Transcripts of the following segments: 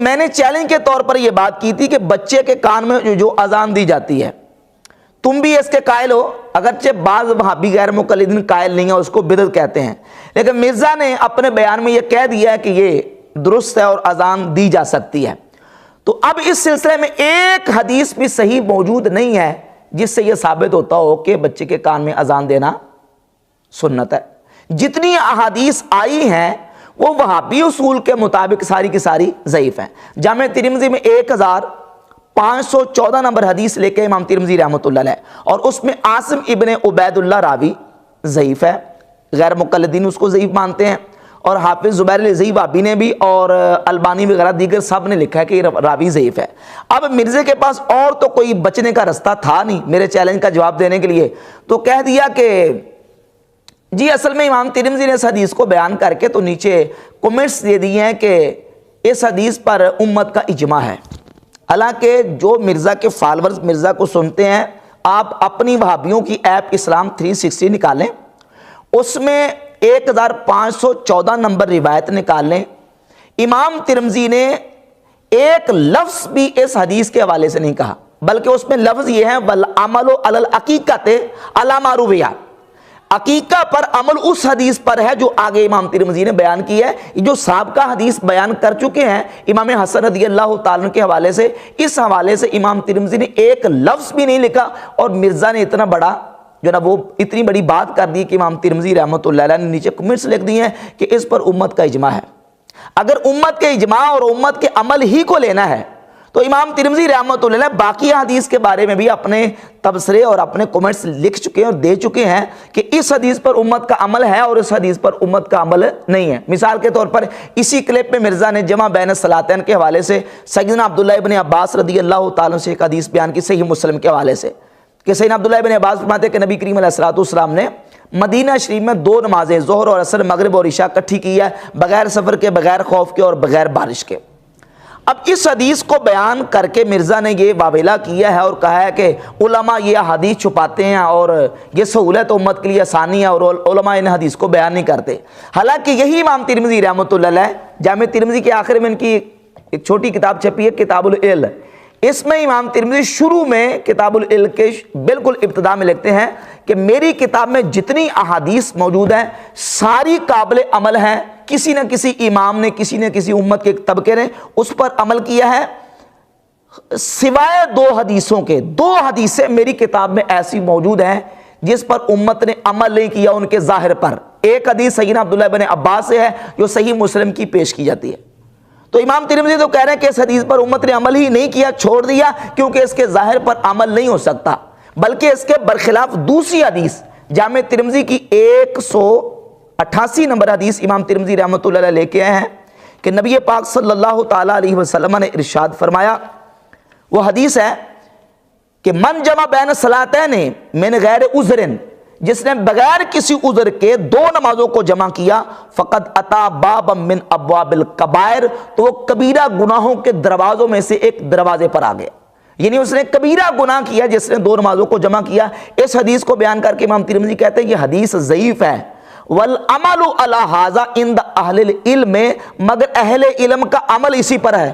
میں نے چیلنج کے طور پر یہ بات کی تھی کہ بچے کے کان میں جو اذان دی جاتی ہے تم بھی اس کے قائل ہو، اگرچہ بعض وہابی غیر مقلدین قائل نہیں ہیں، اس کو بدعت کہتے ہیں، لیکن مرزا نے اپنے بیان میں یہ کہہ دیا ہے کہ یہ درست ہے اور اذان دی جا سکتی ہے۔ تو اب اس سلسلے میں ایک حدیث بھی صحیح موجود نہیں ہے جس سے یہ ثابت ہوتا ہو کہ بچے کے کان میں اذان دینا سنت ہے۔ جتنی احادیث آئی ہیں وہ وہابی اصول کے مطابق ساری کی ساری ضعیف ہیں۔ جامع ترمذی میں 1514 نمبر حدیث لے کے امام ترمذی رحمۃ اللہ علیہ، اور اس میں عاصم ابن عبید اللہ راوی ضعیف ہے، غیر مقلدین اس کو ضعیف مانتے ہیں، اور حافظ زبیر الزئی بابی نے بھی اور البانی وغیرہ دیگر سب نے لکھا ہے کہ یہ راوی ضعیف ہے۔ اب مرزے کے پاس اور تو کوئی بچنے کا رستہ تھا نہیں میرے چیلنج کا جواب دینے کے لیے، تو کہہ دیا کہ جی اصل میں امام ترمذی نے اس حدیث کو بیان کر کے تو نیچے کمنٹس دے دیے ہیں کہ اس حدیث پر امت کا اجماع ہے۔ حالانکہ جو مرزا کے فالورز مرزا کو سنتے ہیں، آپ اپنی وہابیوں کی ایپ اسلام 360 نکالیں، اس میں 1514 نمبر روایت نکال لیں، امام ترمذی نے ایک لفظ بھی اس حدیث کے حوالے سے نہیں کہا، بلکہ اس میں لفظ یہ ہے وَالْعَمَلُ عَلَى الْعَقِيقَةِ عَلَى مَا رُوِيَ، عقیقہ پر عمل اس حدیث پر ہے جو آگے امام ترمذی نے بیان کی ہے۔ جو سابقہ حدیث بیان کر چکے ہیں امام حسن رضی اللہ تعالیٰ کے حوالے سے، اس حوالے سے امام ترمذی نے ایک لفظ بھی نہیں لکھا، اور مرزا نے اتنا بڑا جو نا وہ اتنی بڑی بات کر دی کہ امام ترمذی رحمۃ اللہ علیہ نے نیچے کمنٹس لکھ دی ہیں کہ اس پر امت کا اجماع ہے۔ اگر امت کے اجماع اور امت کے عمل ہی کو لینا ہے تو امام ترمذی رحمۃ اللہ علیہ باقی حدیث کے بارے میں بھی اپنے تبصرے اور اپنے کمنٹس لکھ چکے ہیں اور دے چکے ہیں کہ اس حدیث پر امت کا عمل ہے اور اس حدیث پر امت کا عمل نہیں ہے۔ مثال کے طور پر اسی کلپ میں مرزا نے جمع بین الصلاتین کے حوالے سے سیدنا عبداللہ ابن عباس رضی اللہ تعالیٰ سے ایک حدیث بیان کی صحیح مسلم کے حوالے سے کہ سیدنا عبداللہ ابن عباس فرماتے ہیں کہ نبی کریم علیہ الصلوۃ والسلام نے مدینہ شریف میں 2 نمازیں ظہر اور عصر، مغرب اور عشاء اکٹھی کی ہے، بغیر سفر کے، بغیر خوف کے اور بغیر بارش کے۔ اب اس حدیث کو بیان کر کے مرزا نے یہ واویلا کیا ہے اور کہا ہے کہ علماء یہ حدیث چھپاتے ہیں اور یہ سہولت امت کے لیے آسانی ہے اور علماء ان حدیث کو بیان نہیں کرتے۔ حالانکہ یہی امام ترمذی رحمۃ اللہ علیہ جامع ترمذی کے آخر میں ان کی ایک چھوٹی کتاب چھپی ہے کتاب العلم، اس میں امام ترمذی شروع میں کتاب العلم کے بالکل ابتدا میں لکھتے ہیں کہ میری کتاب میں جتنی احادیث موجود ہیں ساری قابل عمل ہیں، کسی نہ کسی امام نے، کسی نہ کسی امت کے طبقے نے اس پر عمل کیا ہے، سوائے 2 حدیثوں کے۔ 2 حدیثیں میری کتاب میں ایسی موجود ہیں جس پر امت نے عمل نہیں کیا ان کے ظاہر پر۔ ایک حدیث سیدنا عبداللہ بن عباس سے ہے جو صحیح مسلم کی پیش کی جاتی ہے۔ تو امام ترمذی تو کہہ رہے ہیں کہ اس حدیث پر امت نے عمل ہی نہیں کیا، چھوڑ دیا، کیونکہ اس کے ظاہر پر عمل نہیں ہو سکتا، بلکہ اس کے برخلاف دوسری حدیث جامع ترمذی کی 188 نمبر حدیث امام ترمذی رحمۃ اللہ علیہ لے کے آئے ہیں کہ نبی پاک صلی اللہ تعالیٰ علیہ وسلم نے ارشاد فرمایا، وہ حدیث ہے کہ من جمع بین الصلاتین من غیر عذر، جس نے بغیر کسی عذر کے 2 نمازوں کو جمع کیا، فقد اتا بابا من ابواب الکبائر، تو وہ کبیرہ گناہوں کے دروازوں میں سے ایک دروازے پر آ گیا، یعنی اس نے کبیرہ گناہ کیا جس نے 2 نمازوں کو جمع کیا۔ اس حدیث کو بیان کر کے امام ترمذی کہتے ہیں یہ حدیث ضعیف ہے، والعمل علی ھذا عند اہل العلم، مگر اہل علم کا عمل اسی پر ہے،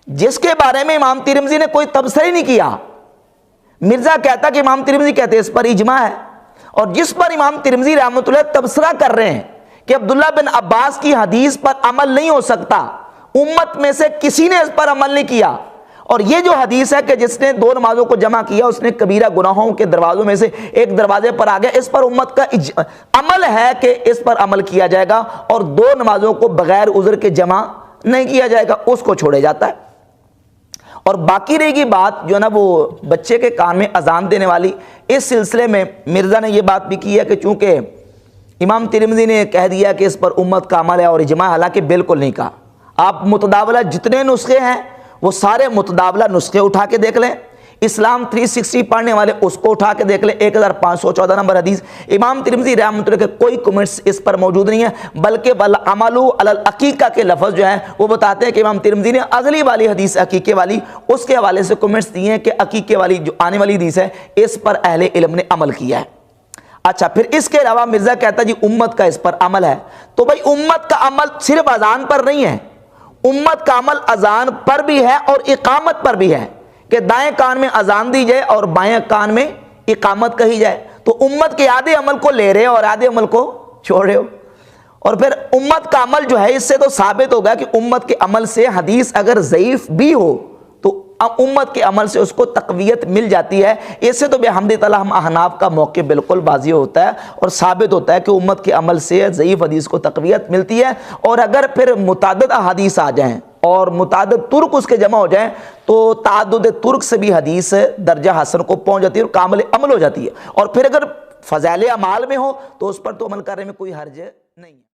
جس کے بارے میں امام ترمذی نے کوئی تبصرہ ہی نہیں کیا۔ مرزا کہتا کہ امام ترمذی کہتے اس پر اجماع ہے، اور جس پر امام ترمذی رحمۃ اللہ تبصرہ کر رہے ہیں کہ عبداللہ بن عباس کی حدیث پر عمل نہیں ہو سکتا، امت میں سے کسی نے اس پر عمل نہیں کیا، اور یہ جو حدیث ہے کہ جس نے 2 نمازوں کو جمع کیا اس نے کبیرہ گناہوں کے دروازوں میں سے ایک دروازے پر آ گیا، اس پر امت کا عمل ہے کہ اس پر عمل کیا جائے گا، اور 2 نمازوں کو بغیر عذر کے جمع نہیں کیا جائے گا، اس کو چھوڑے جاتا ہے۔ اور باقی رہے گی بات جو ہے نا وہ بچے کے کان میں اذان دینے والی، اس سلسلے میں مرزا نے یہ بات بھی کی ہے کہ چونکہ امام ترمذی نے کہہ دیا کہ اس پر امت کا عمل ہے اور اجماع، حالانکہ بالکل نہیں کہا۔ آپ متداولہ جتنے نسخے ہیں وہ سارے متداولہ نسخے اٹھا کے دیکھ لیں، اسلام 360 پڑھنے والے اس کو اٹھا کے دیکھ لیں، 1514 نمبر حدیث امام ترمذی رحمۃ اللہ کے کوئی کمنٹس اس پر موجود نہیں ہے، بلکہ والعمل علی العقیقہ کے لفظ جو ہیں وہ بتاتے ہیں کہ امام ترمذی نے اگلی والی حدیث عقیقے والی اس کے حوالے سے کمنٹس دیے ہیں کہ عقیقے والی جو آنے والی حدیث ہے اس پر اہل علم نے عمل کیا ہے۔ اچھا، پھر اس کے علاوہ مرزا کہتا ہے جی امت کا اس پر عمل ہے، تو بھائی امت کا عمل صرف اذان پر نہیں ہے، امت کا عمل اذان پر بھی ہے اور اقامت پر بھی ہے کہ دائیں کان میں اذان دی جائے اور بائیں کان میں اقامت کہی جائے. تو امت کے آدھے عمل کو لے رہے ہو اور آدھے عمل کو چھوڑ رہے ہو. اور پھر امت کا عمل جو ہے اس سے تو ثابت ہوگا کہ امت کے عمل سے حدیث اگر ضعیف بھی ہو تو امت کے عمل سے اس کو تقویت مل جاتی ہے. اس سے تو بحمد تعالی ہم احناف کا موقع بالکل واضح ہوتا ہے اور ثابت ہوتا ہے کہ امت کے عمل سے ضعیف حدیث کو تقویت ملتی ہے. اور اگر پھر متعدد احادیث آ جائیں اور متعدد ترک اس کے جمع ہو جائیں تو تعدد ترک سے بھی حدیث درجہ حسن کو پہنچ جاتی ہے اور کامل عمل ہو جاتی ہے. اور پھر اگر فضائل اعمال میں ہو تو اس پر تو عمل کرنے میں کوئی حرج نہیں ہے.